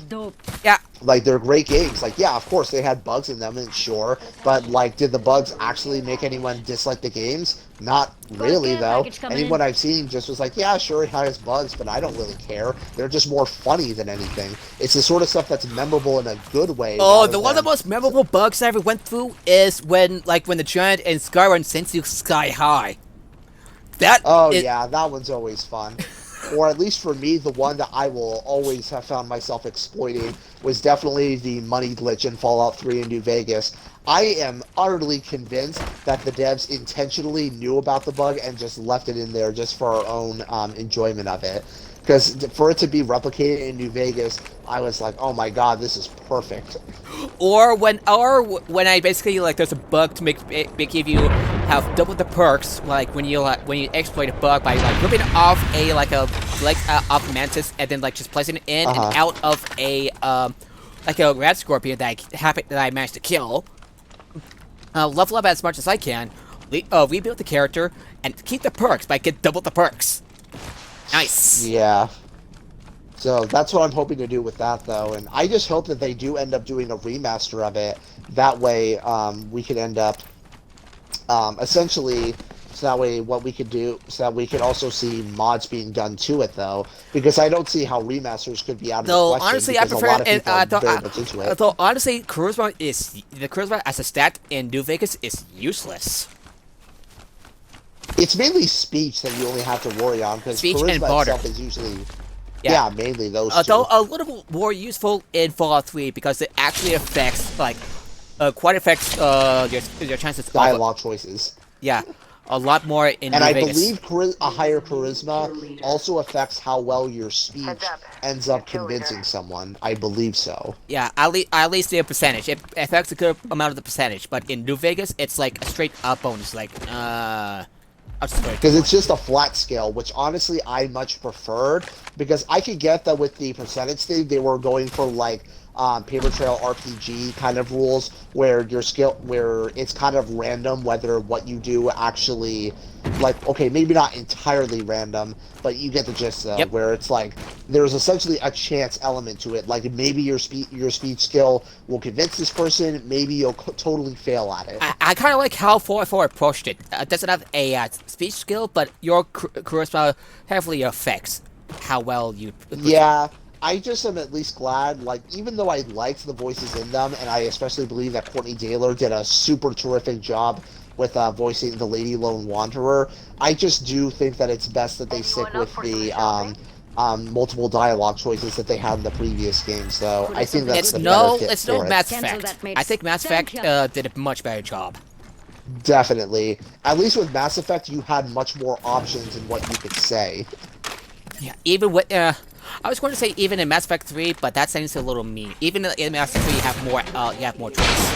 Dope. Yeah. like, they're great games. Like, yeah, of course, they had bugs in them, and sure, but, like, did the bugs actually make anyone dislike the games? Not really, though. Anyone I've seen just was like, yeah, sure, it has bugs, but I don't really care. They're just more funny than anything. It's the sort of stuff that's memorable in a good way. Oh, one of the most memorable bugs I ever went through is when the giant in Skyrim sends you sky high. Yeah, that one's always fun. Or at least for me, the one that I will always have found myself exploiting was definitely the money glitch in Fallout 3 in New Vegas. I am utterly convinced that the devs intentionally knew about the bug and just left it in there just for our own enjoyment of it. Because for it to be replicated in New Vegas, I was like, oh my god, this is perfect. Or when I basically like there's a bug to make you have double the perks, like when you exploit a bug by like ripping off a leg off mantis and then like just placing it in and out of a rat scorpion that I managed to kill. Level up as much as I can, rebuild the character, and keep the perks, but get double the perks. Nice. Yeah. So that's what I'm hoping to do with that, though, and I just hope that they do end up doing a remaster of it. That way, we could end up, essentially, so that way what we could do, so that we could also see mods being done to it, though, because I don't see how remasters could be out of the question. Honestly, I prefer a lot of people are very much into it. Though honestly, charisma as a stat in New Vegas is useless. It's mainly speech that you only have to worry on, because Speech charisma and barter. itself is usually... Yeah, mainly those two. Though a little more useful in Fallout 3 because it actually affects quite affects your chances Dialogue choices. Yeah, a lot more in And New I Vegas. believe a higher charisma also affects how well your speech ends up convincing someone. I believe so. Yeah, at least the percentage. It affects a good amount of the percentage, but in New Vegas, it's like a straight up bonus. Like, because it's just a flat scale, which honestly I much preferred, because I could get that with the percentage thing, they were going for like paper trail RPG kind of rules, where where it's kind of random whether what you do actually, like, okay, maybe not entirely random, but you get the gist though, Yep. where it's like there's essentially a chance element to it. Like maybe your speed skill will convince this person, maybe you'll totally fail at it. I kind of like how 4-4 approached it. It doesn't have a speech skill, but your charisma heavily affects how well you. Yeah, I just am at least glad, like, even though I liked the voices in them, and I especially believe that Courtney Daler did a super terrific job with voicing the Lady Lone Wanderer, I just do think that it's best that they stick with the multiple dialogue choices that they had in the previous games. So I think that's It's the no, better fit it's no for it. Mass Effect. I think Mass Effect did a much better job. Definitely. At least with Mass Effect, you had much more options in what you could say. Yeah, even with I was going to say even in Mass Effect 3, but that seems a little mean. Even in Mass Effect 3, you have more choice.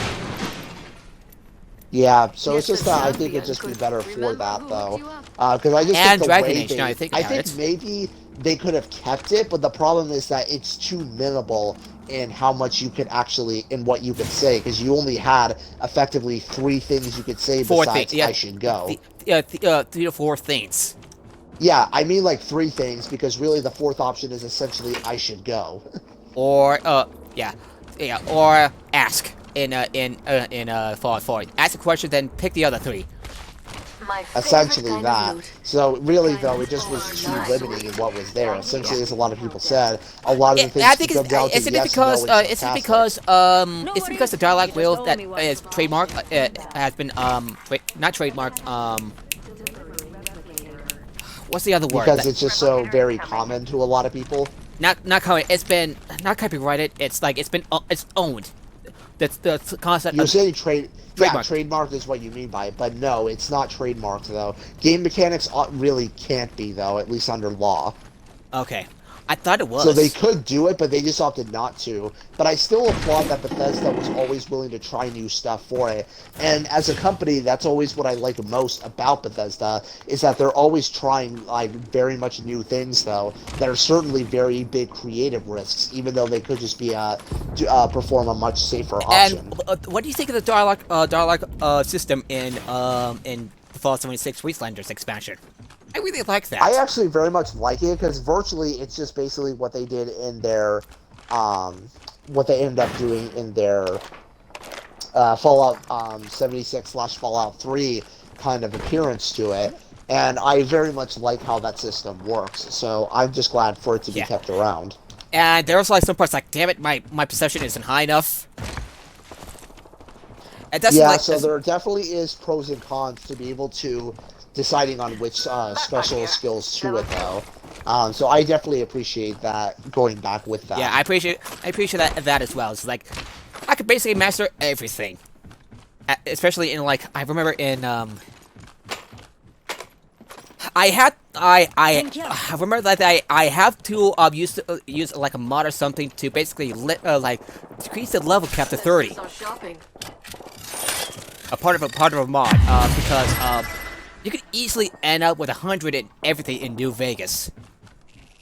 Yeah, so it's just that I think it'd just be better for that, though. Because I just And think the Dragon way Age, now I think about it. maybe they could have kept it, but the problem is that it's too minimal in how much you could actually, in what you could say, because you only had effectively 3 things you could say besides Yeah, I should go. 3 to 4 things. Yeah, I mean like 3 things, because really the 4th option is essentially I should go. Or or ask in Fallout 4. Ask a question, then pick the other 3. Essentially that. So really, though, it just was too limiting in what was there. Essentially, as a lot of people said, a lot of the things I think come down to it's yes, because no, and it's sarcastic. because the dialogue wheel that is trademark has been not trademarked what's the other word? Because it's just so very common to a lot of people. Not common. It's been not copyrighted. It's like it's owned. That's the concept. You're of saying trademark. Yeah, trademarked is what you mean by it, but no, it's not trademarked though. Game mechanics really can't be though, at least under law. Okay, I thought it was. So they could do it, but they just opted not to. But I still applaud that Bethesda was always willing to try new stuff for it. And as a company, that's always what I like most about Bethesda, is that they're always trying like very much new things, though, that are certainly very big creative risks, even though they could just be perform a much safer option. And what do you think of the dialogue system in the Fallout 76 Wastelanders expansion? I really like that. I actually very much like it because virtually it's just basically what they did in their, what they ended up doing in their Fallout 76/Fallout 3 kind of appearance to it, and I very much like how that system works. So I'm just glad for it to be kept around. And there's like some parts like, damn it, my perception isn't high enough. Yeah, so there definitely is pros and cons to be able to deciding on which special skills to it, though. So I definitely appreciate that, going back with that. Yeah, I appreciate that as well. It's like I could basically master everything, especially in like I remember in I remember that I have to use like a mod or something to basically like decrease the level cap to 30. A part of a mod because you could easily end up with 100 and everything in New Vegas.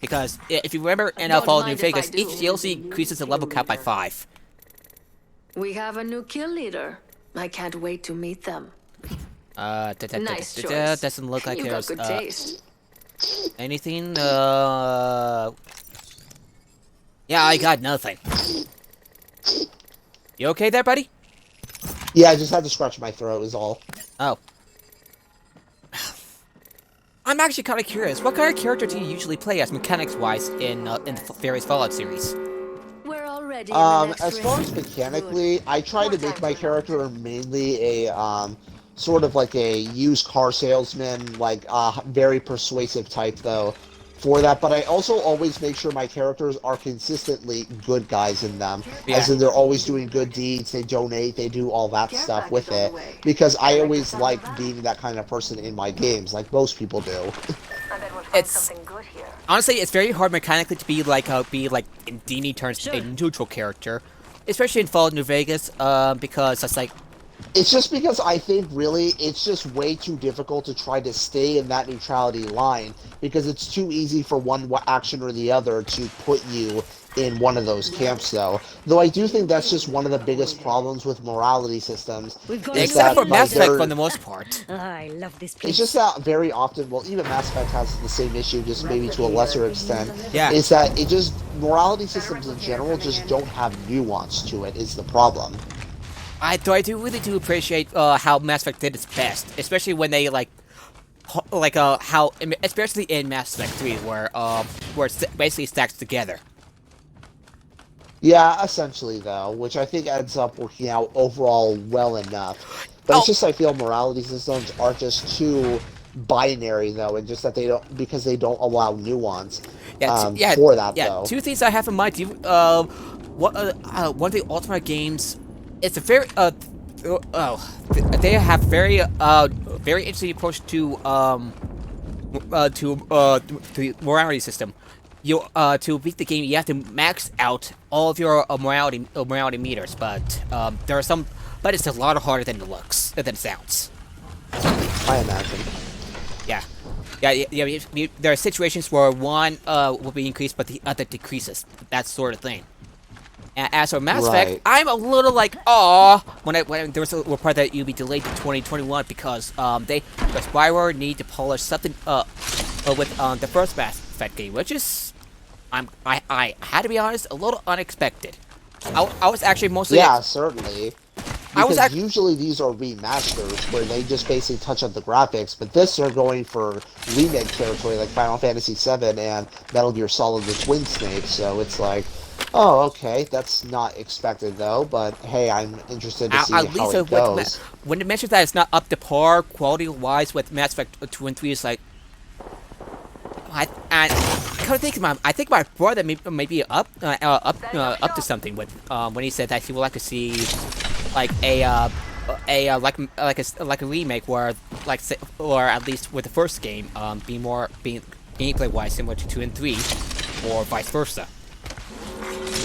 Because if you remember in Fallout New Vegas, each DLC increases the level cap by 5. We have a new kill leader. I can't wait to meet them. Nice choice. Doesn't look like You got there's good taste. anything. Yeah, I got nothing. You okay there, buddy? Yeah, I just had to scratch my throat is all. Oh. I'm actually kind of curious. What kind of character do you usually play as mechanics-wise in the various Fallout series? We're already As far as mechanically, I try to make my character mainly a sort of like a used car salesman, like very persuasive type though for that, but I also always make sure my characters are consistently good guys in them, as in they're always doing good deeds, they donate, they do all that stuff with it, because I always like being that kind of person in my games, like most people do. It's honestly, it's very hard mechanically to be like in Dini turns a neutral character, especially in Fallout New Vegas, because it's like. It's just because I think, really, it's just way too difficult to try to stay in that neutrality line, because it's too easy for one action or the other to put you in one of those camps, though I do think that's just one of the biggest problems with morality systems. Except for Mass Effect for the most part. I love this place. It's just that very often, well, even Mass Effect has the same issue, just maybe to a lesser extent. Yeah. Is that morality systems in general just don't have nuance to it, is the problem. I do really appreciate how Mass Effect did its best, especially when they especially in Mass Effect 3, where it basically stacks together. Yeah, essentially though, which I think ends up working out overall well enough. But it's just I feel morality systems are just too binary though, and just that because they don't allow nuance. For that though. Two things I have in mind. One of the Ultimate games, it's a very they have very interesting approach to the morality system. To beat the game, you have to max out all of your morality meters, but there are some. But it's a lot harder than it sounds. I imagine. Yeah. There are situations where one will be increased, but the other decreases. That sort of thing. And as for Mass Effect, I'm a little like, when there was a report that you'll be delayed to 2021 because Spyware need to polish something with the first Mass Effect game, which is, I had to be honest, a little unexpected. I was actually mostly certainly. Because usually these are remasters where they just basically touch up the graphics, but this they're going for remake territory like Final Fantasy VII and Metal Gear Solid the Twin Snakes, so it's like, oh, okay, that's not expected though, but hey, I'm interested to see how it goes. When it mentions that it's not up to par quality-wise with Mass Effect 2 and 3, it's like, I think my brother may be up to something with when he said that he would like to see like a remake where or at least with the first game being gameplay wise similar to 2 and 3 or vice versa.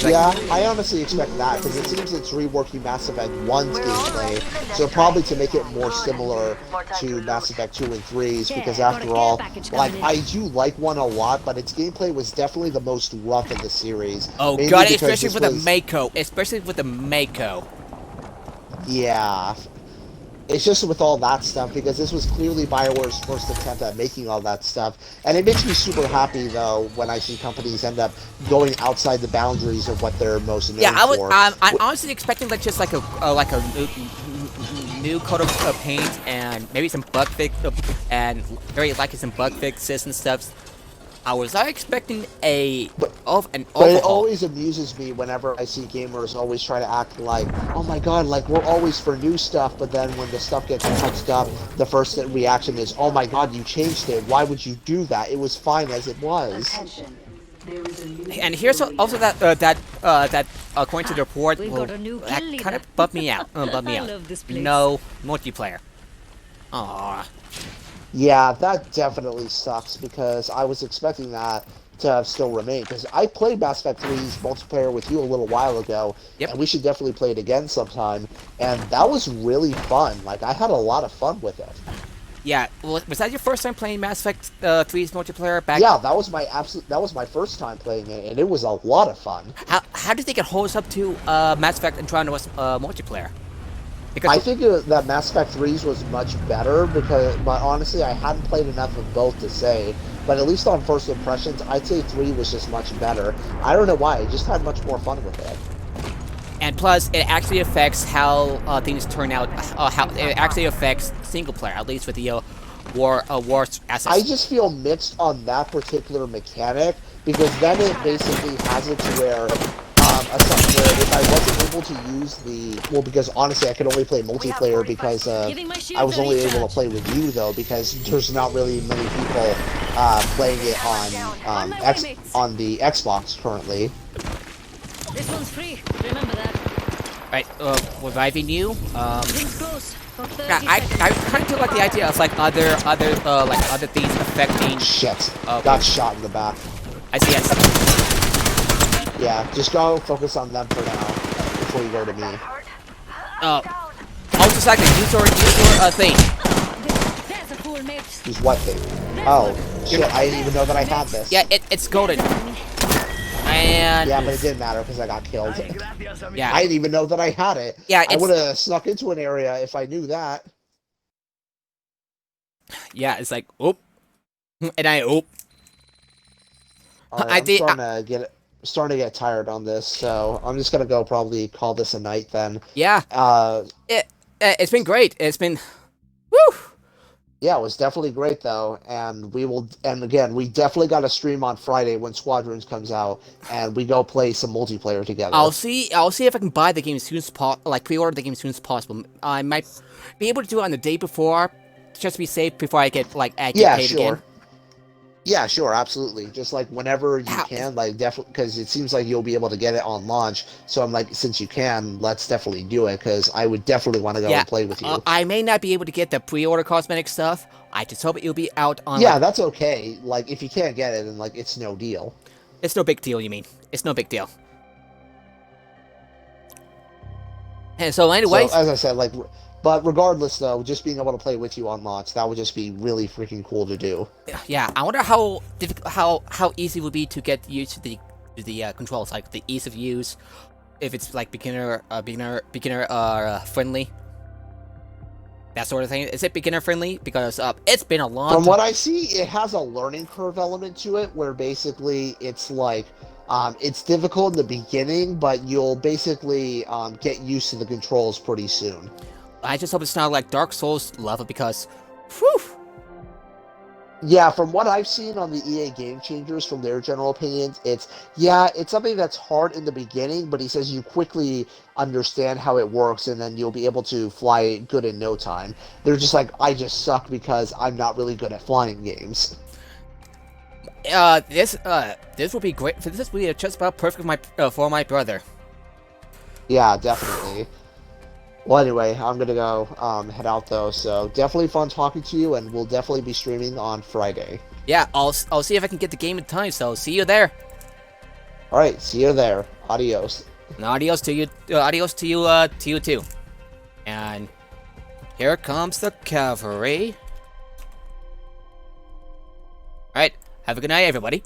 Yeah, I honestly expect that, because it seems it's reworking Mass Effect 1's gameplay, so probably to make it more similar to Mass Effect 2 and 3's, because after all, like, I do like 1 a lot, but its gameplay was definitely the most rough in the series. Oh god, especially with the Mako. Yeah. It's just with all that stuff, because this was clearly BioWare's first attempt at making all that stuff. And it makes me super happy, though, when I see companies end up going outside the boundaries of what they're most known for. I'm honestly expecting just like a new coat of paint and maybe some bug fix and very likely some bug fixes and stuff. I was not expecting an overhaul. But it always amuses me whenever I see gamers always try to act like, oh my god, like we're always for new stuff, but then when the stuff gets touched up, the first reaction is, oh my god, you changed it. Why would you do that? It was fine as it was. And here's also that according to the report, that kind of bumped me out. No multiplayer. Aww. Yeah, that definitely sucks, because I was expecting that to have still remained, because I played Mass Effect 3's multiplayer with you a little while ago, and we should definitely play it again sometime, and that was really fun. Like, I had a lot of fun with it. Yeah, well, was that your first time playing Mass Effect 3's multiplayer back? Yeah, that was my first time playing it, and it was a lot of fun. How do you think it holds up to Mass Effect Andromeda multiplayer? Because I think that Mass Effect 3's was much better, but honestly, I hadn't played enough of both to say. But at least on first impressions, I'd say 3 was just much better. I don't know why, I just had much more fun with it. And plus, it actually affects how things turn out. How it actually affects single player, at least with the war assets. I just feel mixed on that particular mechanic, because then it basically has it to where if I wasn't able to use because honestly I could only play multiplayer because I was only able to play with you though, because there's not really many people playing it on the Xbox currently. This one's free. Remember that. Right, reviving you. I kind of like the idea of like other things affecting. Shit, got shot in the back. I see. Yeah, just go focus on them for now before you go to me. Also, like use your thing. Use what thing? Oh, shit! I didn't even know that I had this. Yeah, it's golden. I And Yeah, but it didn't matter because I got killed. yeah, I didn't even know that I had it. yeah, I would have snuck into an area if I knew that. yeah, it's like oop, and I oop. Alright, I I'm did. starting to get tired on this, so I'm just gonna go probably call this a night then. Yeah, Uh, it's been great. It's been, woo. yeah, it was definitely great though, and again, we definitely got to stream on Friday when Squadrons comes out, and we go play some multiplayer together. I'll see if I can buy the game as soon as pre-order the game as soon as possible. I might be able to do it on the day before, just to be safe before I get get paid again. Yeah, sure, absolutely. Just like whenever you can, like definitely, because it seems like you'll be able to get it on launch. So I'm like, since you can, let's definitely do it, because I would definitely want to go and play with you. I may not be able to get the pre-order cosmetic stuff. I just hope it'll be out on. Yeah, that's okay. Like, if you can't get it, then like it's no deal. It's no big deal. You mean? It's no big deal. And so, anyways, so, as I said, like, but regardless, though, just being able to play with you on launch, that would just be really freaking cool to do. Yeah, I wonder how easy it would be to get used to the controls, like the ease of use, if it's like beginner friendly, that sort of thing. Is it beginner friendly? Because it's been a long. From what I see, it has a learning curve element to it, where basically it's like. It's difficult in the beginning, but you'll basically get used to the controls pretty soon. I just hope it's not like Dark Souls level, because, whew. Yeah, from what I've seen on the EA Game Changers, from their general opinions, it's something that's hard in the beginning, but he says you quickly understand how it works, and then you'll be able to fly good in no time. They're just like, I just suck because I'm not really good at flying games. This will be great. This will be just about perfect for my brother. Yeah, definitely. Well, anyway, I'm gonna go head out though. So definitely fun talking to you, and we'll definitely be streaming on Friday. Yeah, I'll see if I can get the game in time. So see you there. All right, see you there. Adios. And adios to you. Adios to you too. And here comes the cavalry. All right. Have a good night, everybody.